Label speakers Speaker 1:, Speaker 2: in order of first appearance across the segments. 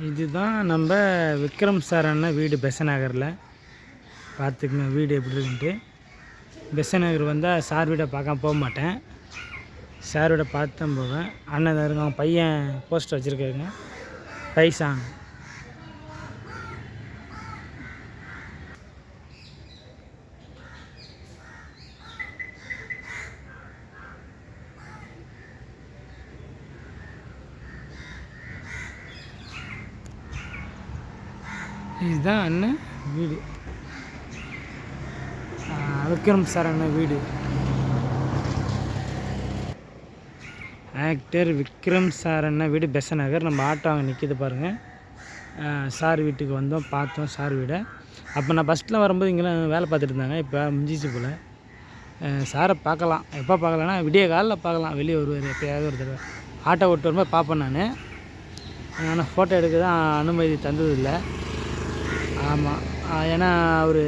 Speaker 1: இதுதான் நம்ம விக்ரம் சார் அண்ணன் வீடு பெசன் நகரில். பார்த்துக்குங்க வீடு எப்படி இருக்குன்ட்டு. பெசன் நகர் வந்தால் சார் வீடை பார்க்காம போக மாட்டேன். சார் வீடை பார்த்து தான் போவேன். அண்ணன் தான் இருக்காங்க, பையன் போஸ்டர் வச்சுருக்காருங்க பைசான். இதுதான் அண்ணன் வீடு, விக்ரம் சார் அண்ணன் வீடு. ஆக்டர் விக்ரம் சார் அண்ணன் வீடு பெசன் நகர். நம்ம ஆட்டோ அங்கே நிற்கிது பாருங்கள். சார் வீட்டுக்கு வந்தோம், பார்த்தோம் சார் வீடை. அப்போ நான் ஃபஸ்ட்டில் வரும்போது இங்கெல்லாம் வேலை பார்த்துட்டு இருந்தாங்க. இப்போ முடிஞ்சிச்சு போல். சாரை பார்க்கலாம். எப்போ பார்க்கலான்னா விடிய காலில் பார்க்கலாம். வெளியே வருவார் எப்போயாவது ஒரு தடவை. ஆட்டோ ஓட்டு வரும்போது பார்ப்பேன் நான். ஆனால் ஃபோட்டோ எடுக்க தான் அனுமதி தந்ததில்லை. ஆமாம், ஏன்னா அவர்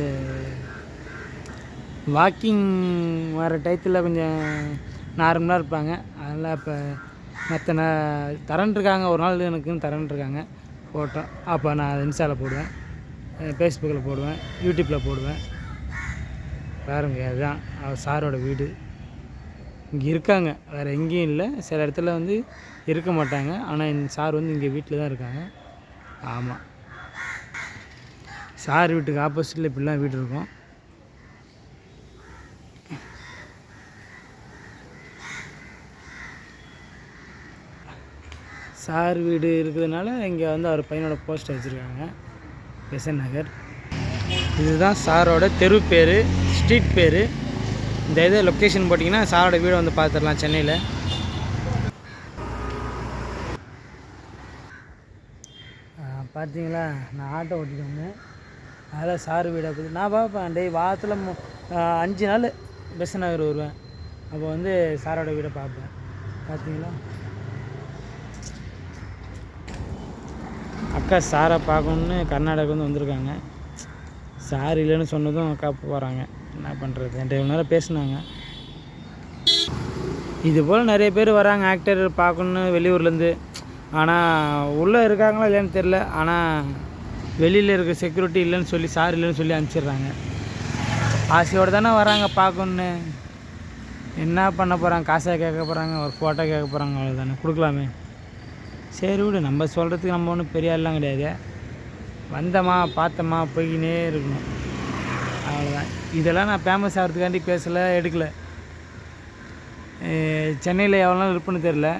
Speaker 1: வாக்கிங் வர டயத்தில் கொஞ்சம் நார்மலாக இருப்பாங்க. அதனால் இப்போ மற்ற தரன்ட்ருக்காங்க, ஒரு நாள் எனக்குன்னு தரன்ட்ருக்காங்க ஃபோட்டோ. அப்போ நான் இன்ஸ்டாவில் போடுவேன், ஃபேஸ்புக்கில் போடுவேன், யூடியூப்பில் போடுவேன். பாருங்க, அதுதான் அவர் சாரோட வீடு. இங்கே இருக்காங்க, வேறு எங்கேயும் இல்லை. சில இடத்துல வந்து இருக்க மாட்டாங்க. ஆனால் இந்த சார் வந்து இங்கே வீட்டில் தான் இருக்காங்க. ஆமாம், சார் வீட்டுக்கு ஆப்போசிட்டில் இப்படிலாம் வீடு இருக்கும். சார் வீடு இருக்கிறதுனால இங்கே வந்து அவர் பையனோட போஸ்டர் வச்சுருக்காங்க, பெசன் நகர். இதுதான் சாரோட தெரு பேர், ஸ்ட்ரீட் பேர். இந்த இதை லொக்கேஷன் போட்டிங்கன்னா சாரோட வீடை வந்து பார்த்துடலாம் சென்னையில். பார்த்தீங்களா, நான் ஆட்டோ ஓட்டிட்டு வந்தேன். அதில் சார் வீடை பற்றி நான் பார்ப்பேன். வாரத்தில் 5 நாள் பெசன் நகர் வருவேன். அப்போ வந்து சாரோட வீடை பார்ப்பேன். பார்த்தீங்களா, அக்கா சாரை பார்க்கணுன்னு கர்நாடகா வந்து வந்திருக்காங்க. சார் இல்லைன்னு சொன்னதும் அக்கா போகிறாங்க. என்ன பண்ணுறது, என்கிட்ட இவ்வளோ நேரம் பேசினாங்க. இது போல் நிறைய பேர் வராங்க ஆக்டர் பார்க்கணுன்னு வெளியூர்லேருந்து. ஆனால் உள்ளே இருக்காங்களா இல்லைன்னு தெரில. ஆனால் வெளியில் இருக்க செக்யூரிட்டி இல்லைன்னு சொல்லி, சார் இல்லைன்னு சொல்லி அனுப்பிச்சிடுறாங்க. ஆசையோடு தானே வராங்க பார்க்கணுன்னு. என்ன பண்ண போகிறாங்க, காசாக கேட்க போகிறாங்க, ஒரு ஃபோட்டோ கேட்க போகிறாங்க, அவ்வளோதானே, கொடுக்கலாமே. சரி விடு, நம்ம சொல்கிறதுக்கு நம்ம ஒன்றும் பெரிய ஆள்லாம் கிடையாது. வந்தோமா பார்த்தோமா போய்கினே இருக்கணும், அவ்வளோதான். இதெல்லாம் நான் ஃபேமஸ் ஆகிறதுக்காண்டி பேசலை, எடுக்கலை. சென்னையில் எவ்வளோ நாள் இருப்புன்னு தெரில.